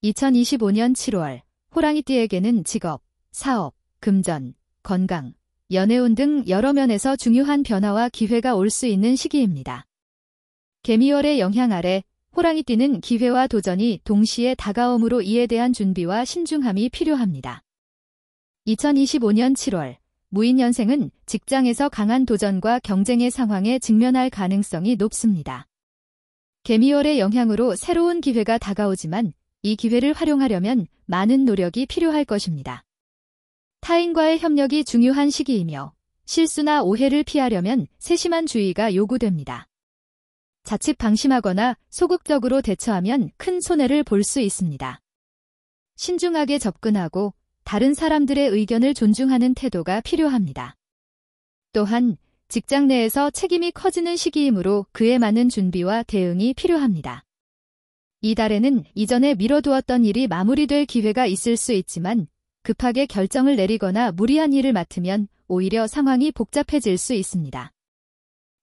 2025년 7월, 호랑이띠에게는 직업, 사업, 금전, 건강, 연애운 등 여러 면에서 중요한 변화와 기회가 올 수 있는 시기입니다. 개미월의 영향 아래 호랑이띠는 기회와 도전이 동시에 다가옴으로 이에 대한 준비와 신중함이 필요합니다. 2025년 7월, 무인년생은 직장에서 강한 도전과 경쟁의 상황에 직면할 가능성이 높습니다. 개미월의 영향으로 새로운 기회가 다가오지만 이 기회를 활용하려면 많은 노력이 필요할 것입니다. 타인과의 협력이 중요한 시기이며 실수나 오해를 피하려면 세심한 주의가 요구됩니다. 자칫 방심하거나 소극적으로 대처하면 큰 손해를 볼 수 있습니다. 신중하게 접근하고 다른 사람들의 의견을 존중하는 태도가 필요합니다. 또한 직장 내에서 책임이 커지는 시기이므로 그에 맞는 준비와 대응이 필요합니다. 이 달에는 이전에 미뤄두었던 일이 마무리될 기회가 있을 수 있지만 급하게 결정을 내리거나 무리한 일을 맡으면 오히려 상황이 복잡해질 수 있습니다.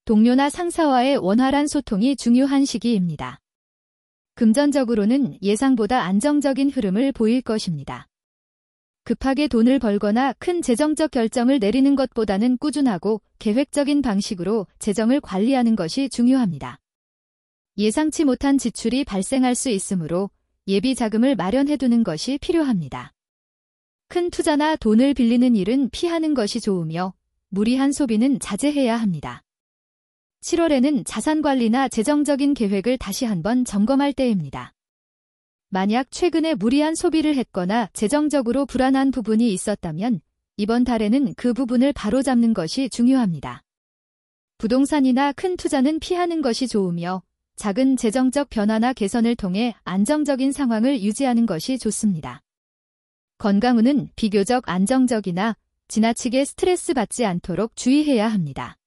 동료나 상사와의 원활한 소통이 중요한 시기입니다. 금전적으로는 예상보다 안정적인 흐름을 보일 것입니다. 급하게 돈을 벌거나 큰 재정적 결정을 내리는 것보다는 꾸준하고 계획적인 방식으로 재정을 관리하는 것이 중요합니다. 예상치 못한 지출이 발생할 수 있으므로 예비 자금을 마련해두는 것이 필요합니다. 큰 투자나 돈을 빌리는 일은 피하는 것이 좋으며 무리한 소비는 자제해야 합니다. 7월에는 자산 관리나 재정적인 계획을 다시 한번 점검할 때입니다. 만약 최근에 무리한 소비를 했거나 재정적으로 불안한 부분이 있었다면 이번 달에는 그 부분을 바로잡는 것이 중요합니다. 부동산이나 큰 투자는 피하는 것이 좋으며 작은 재정적 변화나 개선을 통해 안정적인 상황을 유지하는 것이 좋습니다. 건강운은 비교적 안정적이나 지나치게 스트레스 받지 않도록 주의해야 합니다.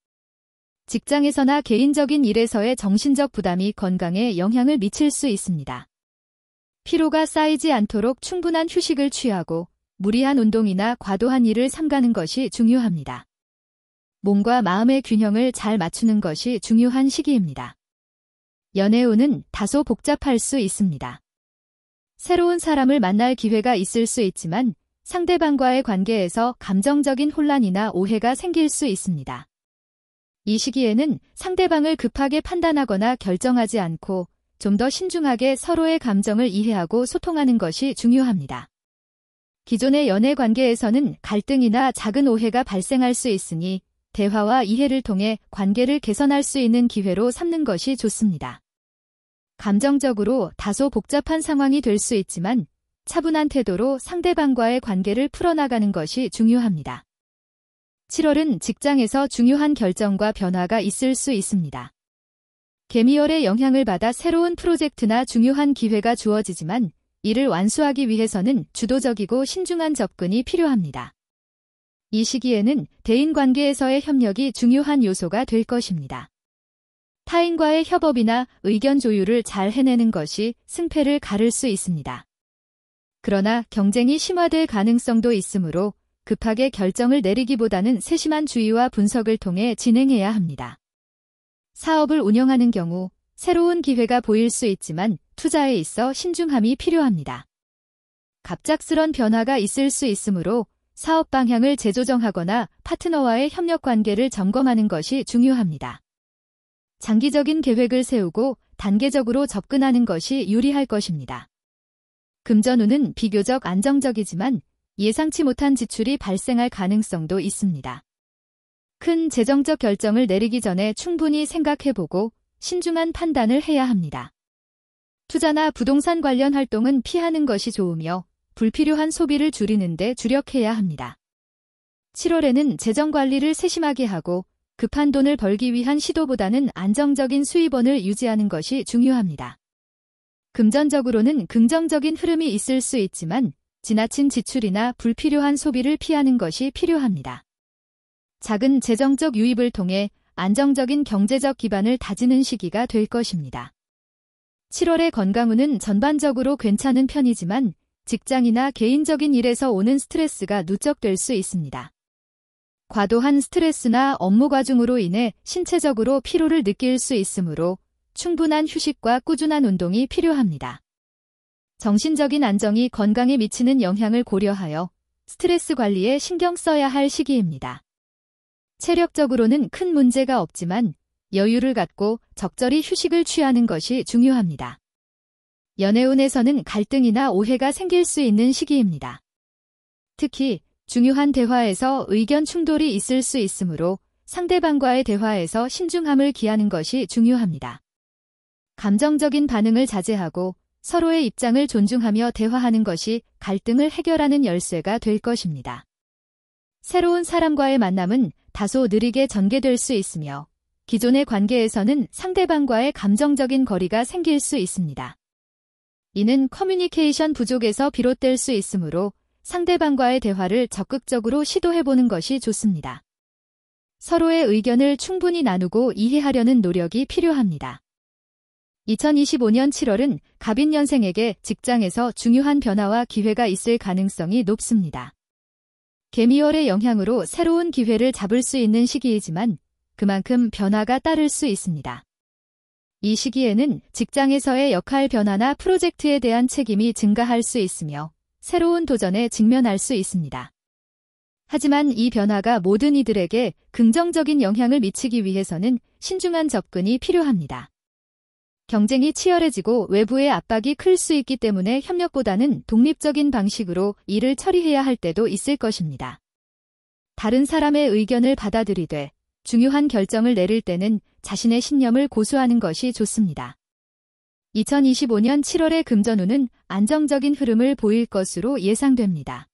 직장에서나 개인적인 일에서의 정신적 부담이 건강에 영향을 미칠 수 있습니다. 피로가 쌓이지 않도록 충분한 휴식을 취하고 무리한 운동이나 과도한 일을 삼가는 것이 중요합니다. 몸과 마음의 균형을 잘 맞추는 것이 중요한 시기입니다. 연애운은 다소 복잡할 수 있습니다. 새로운 사람을 만날 기회가 있을 수 있지만 상대방과의 관계에서 감정적인 혼란이나 오해가 생길 수 있습니다. 이 시기에는 상대방을 급하게 판단하거나 결정하지 않고 좀 더 신중하게 서로의 감정을 이해하고 소통하는 것이 중요합니다. 기존의 연애 관계에서는 갈등이나 작은 오해가 발생할 수 있으니 대화와 이해를 통해 관계를 개선할 수 있는 기회로 삼는 것이 좋습니다. 감정적으로 다소 복잡한 상황이 될 수 있지만 차분한 태도로 상대방과의 관계를 풀어나가는 것이 중요합니다. 7월은 직장에서 중요한 결정과 변화가 있을 수 있습니다. 개미월의 영향을 받아 새로운 프로젝트나 중요한 기회가 주어지지만 이를 완수하기 위해서는 주도적이고 신중한 접근이 필요합니다. 이 시기에는 대인관계에서의 협력이 중요한 요소가 될 것입니다. 타인과의 협업이나 의견 조율을 잘 해내는 것이 승패를 가를 수 있습니다. 그러나 경쟁이 심화될 가능성도 있으므로 급하게 결정을 내리기보다는 세심한 주의와 분석을 통해 진행해야 합니다. 사업을 운영하는 경우 새로운 기회가 보일 수 있지만 투자에 있어 신중함이 필요합니다. 갑작스런 변화가 있을 수 있으므로 사업 방향을 재조정하거나 파트너와의 협력 관계를 점검하는 것이 중요합니다. 장기적인 계획을 세우고 단계적으로 접근하는 것이 유리할 것입니다. 금전운은 비교적 안정적이지만 예상치 못한 지출이 발생할 가능성도 있습니다. 큰 재정적 결정을 내리기 전에 충분히 생각해보고 신중한 판단을 해야 합니다. 투자나 부동산 관련 활동은 피하는 것이 좋으며 불필요한 소비를 줄이는 데 주력해야 합니다. 7월에는 재정 관리를 세심하게 하고 급한 돈을 벌기 위한 시도보다는 안정적인 수입원을 유지하는 것이 중요합니다. 금전적으로는 긍정적인 흐름이 있을 수 있지만 지나친 지출이나 불필요한 소비를 피하는 것이 필요합니다. 작은 재정적 유입을 통해 안정적인 경제적 기반을 다지는 시기가 될 것입니다. 7월의 건강운은 전반적으로 괜찮은 편이지만 직장이나 개인적인 일에서 오는 스트레스가 누적될 수 있습니다. 과도한 스트레스나 업무 과중으로 인해 신체적으로 피로를 느낄 수 있으므로 충분한 휴식과 꾸준한 운동이 필요합니다. 정신적인 안정이 건강에 미치는 영향을 고려하여 스트레스 관리에 신경 써야 할 시기입니다. 체력적으로는 큰 문제가 없지만 여유를 갖고 적절히 휴식을 취하는 것이 중요합니다. 연애운에서는 갈등이나 오해가 생길 수 있는 시기입니다. 특히 중요한 대화에서 의견 충돌이 있을 수 있으므로 상대방과의 대화에서 신중함을 기하는 것이 중요합니다. 감정적인 반응을 자제하고 서로의 입장을 존중하며 대화하는 것이 갈등을 해결하는 열쇠가 될 것입니다. 새로운 사람과의 만남은 다소 느리게 전개될 수 있으며 기존의 관계에서는 상대방과의 감정적인 거리가 생길 수 있습니다. 이는 커뮤니케이션 부족에서 비롯될 수 있으므로 상대방과의 대화를 적극적으로 시도해보는 것이 좋습니다. 서로의 의견을 충분히 나누고 이해하려는 노력이 필요합니다. 2025년 7월은 갑인년생에게 직장에서 중요한 변화와 기회가 있을 가능성이 높습니다. 개미월의 영향으로 새로운 기회를 잡을 수 있는 시기이지만 그만큼 변화가 따를 수 있습니다. 이 시기에는 직장에서의 역할 변화나 프로젝트에 대한 책임이 증가할 수 있으며 새로운 도전에 직면할 수 있습니다. 하지만 이 변화가 모든 이들에게 긍정적인 영향을 미치기 위해서는 신중한 접근이 필요합니다. 경쟁이 치열해지고 외부의 압박이 클 수 있기 때문에 협력보다는 독립적인 방식으로 일을 처리해야 할 때도 있을 것입니다. 다른 사람의 의견을 받아들이되 중요한 결정을 내릴 때는 자신의 신념을 고수하는 것이 좋습니다. 2025년 7월의 금전운은 안정적인 흐름을 보일 것으로 예상됩니다.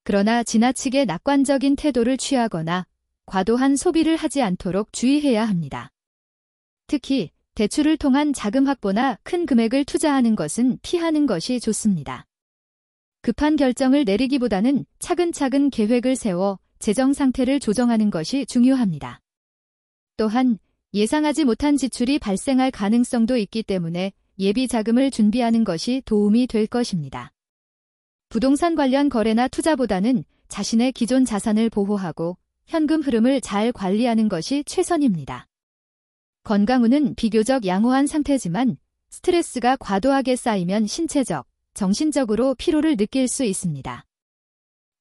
그러나 지나치게 낙관적인 태도를 취하거나 과도한 소비를 하지 않도록 주의해야 합니다. 특히 대출을 통한 자금 확보나 큰 금액을 투자하는 것은 피하는 것이 좋습니다. 급한 결정을 내리기보다는 차근차근 계획을 세워 재정 상태를 조정하는 것이 중요합니다. 또한 예상하지 못한 지출이 발생할 가능성도 있기 때문에 예비 자금을 준비하는 것이 도움이 될 것입니다. 부동산 관련 거래나 투자보다는 자신의 기존 자산을 보호하고 현금 흐름을 잘 관리하는 것이 최선입니다. 건강운은 비교적 양호한 상태지만 스트레스가 과도하게 쌓이면 신체적, 정신적으로 피로를 느낄 수 있습니다.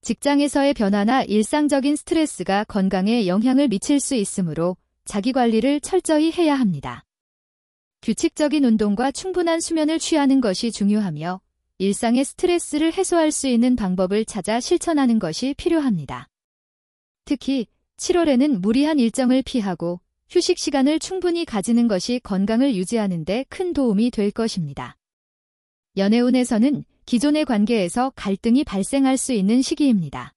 직장에서의 변화나 일상적인 스트레스가 건강에 영향을 미칠 수 있으므로 자기관리를 철저히 해야 합니다. 규칙적인 운동과 충분한 수면을 취하는 것이 중요하며 일상의 스트레스를 해소할 수 있는 방법을 찾아 실천하는 것이 필요합니다. 특히 7월에는 무리한 일정을 피하고 휴식 시간을 충분히 가지는 것이 건강을 유지하는 데 큰 도움이 될 것입니다. 연애운에서는 기존의 관계에서 갈등이 발생할 수 있는 시기입니다.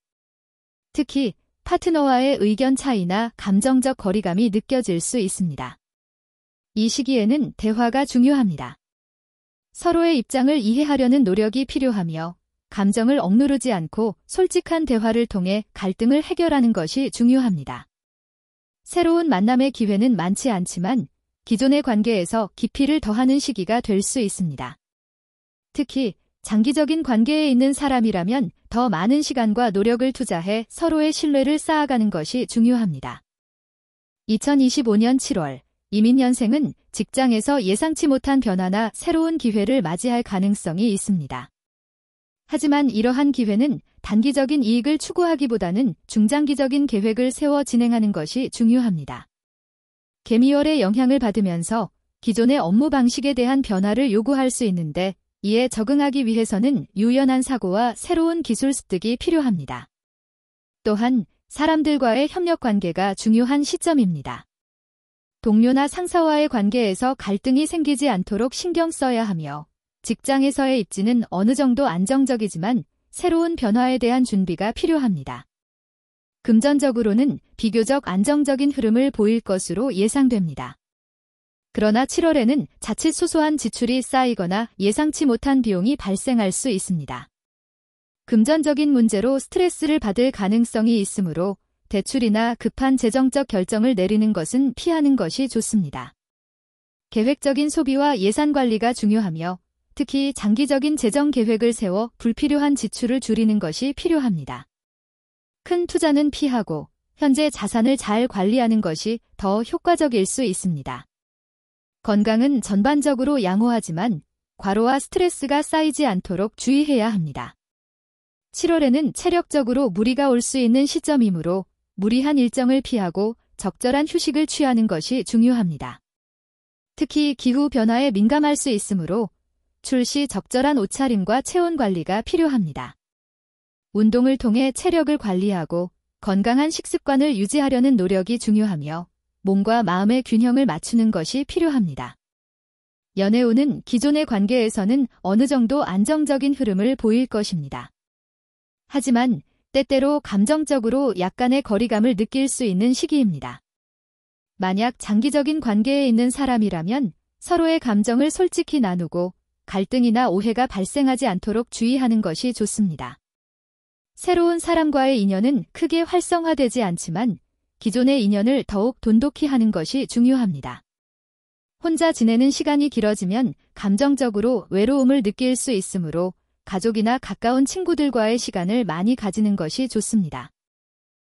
특히 파트너와의 의견 차이나 감정적 거리감이 느껴질 수 있습니다. 이 시기에는 대화가 중요합니다. 서로의 입장을 이해하려는 노력이 필요하며 감정을 억누르지 않고 솔직한 대화를 통해 갈등을 해결하는 것이 중요합니다. 새로운 만남의 기회는 많지 않지만 기존의 관계에서 깊이를 더하는 시기가 될 수 있습니다. 특히 장기적인 관계에 있는 사람이라면 더 많은 시간과 노력을 투자해 서로의 신뢰를 쌓아가는 것이 중요합니다. 2025년 7월, 이민년생은 직장에서 예상치 못한 변화나 새로운 기회를 맞이할 가능성이 있습니다. 하지만 이러한 기회는 단기적인 이익을 추구하기보다는 중장기적인 계획을 세워 진행하는 것이 중요합니다. 개미월의 영향을 받으면서 기존의 업무 방식에 대한 변화를 요구할 수 있는데 이에 적응하기 위해서는 유연한 사고와 새로운 기술 습득이 필요합니다. 또한 사람들과의 협력 관계가 중요한 시점입니다. 동료나 상사와의 관계에서 갈등이 생기지 않도록 신경 써야 하며 직장에서의 입지는 어느 정도 안정적이지만 새로운 변화에 대한 준비가 필요합니다. 금전적으로는 비교적 안정적인 흐름을 보일 것으로 예상됩니다. 그러나 7월에는 자칫 소소한 지출이 쌓이거나 예상치 못한 비용이 발생할 수 있습니다. 금전적인 문제로 스트레스를 받을 가능성이 있으므로 대출이나 급한 재정적 결정을 내리는 것은 피하는 것이 좋습니다. 계획적인 소비와 예산 관리가 중요하며 특히 장기적인 재정 계획을 세워 불필요한 지출을 줄이는 것이 필요합니다. 큰 투자는 피하고 현재 자산을 잘 관리하는 것이 더 효과적일 수 있습니다. 건강은 전반적으로 양호하지만 과로와 스트레스가 쌓이지 않도록 주의해야 합니다. 7월에는 체력적으로 무리가 올 수 있는 시점이므로 무리한 일정을 피하고 적절한 휴식을 취하는 것이 중요합니다. 특히 기후 변화에 민감할 수 있으므로 출시 적절한 옷차림과 체온 관리가 필요합니다. 운동을 통해 체력을 관리하고 건강한 식습관을 유지하려는 노력이 중요하며 몸과 마음의 균형을 맞추는 것이 필요합니다. 연애운은 기존의 관계에서는 어느 정도 안정적인 흐름을 보일 것입니다. 하지만 때때로 감정적으로 약간의 거리감을 느낄 수 있는 시기입니다. 만약 장기적인 관계에 있는 사람이라면 서로의 감정을 솔직히 나누고 갈등이나 오해가 발생하지 않도록 주의하는 것이 좋습니다. 새로운 사람과의 인연은 크게 활성화되지 않지만 기존의 인연을 더욱 돈독히 하는 것이 중요합니다. 혼자 지내는 시간이 길어지면 감정적으로 외로움을 느낄 수 있으므로 가족이나 가까운 친구들과의 시간을 많이 가지는 것이 좋습니다.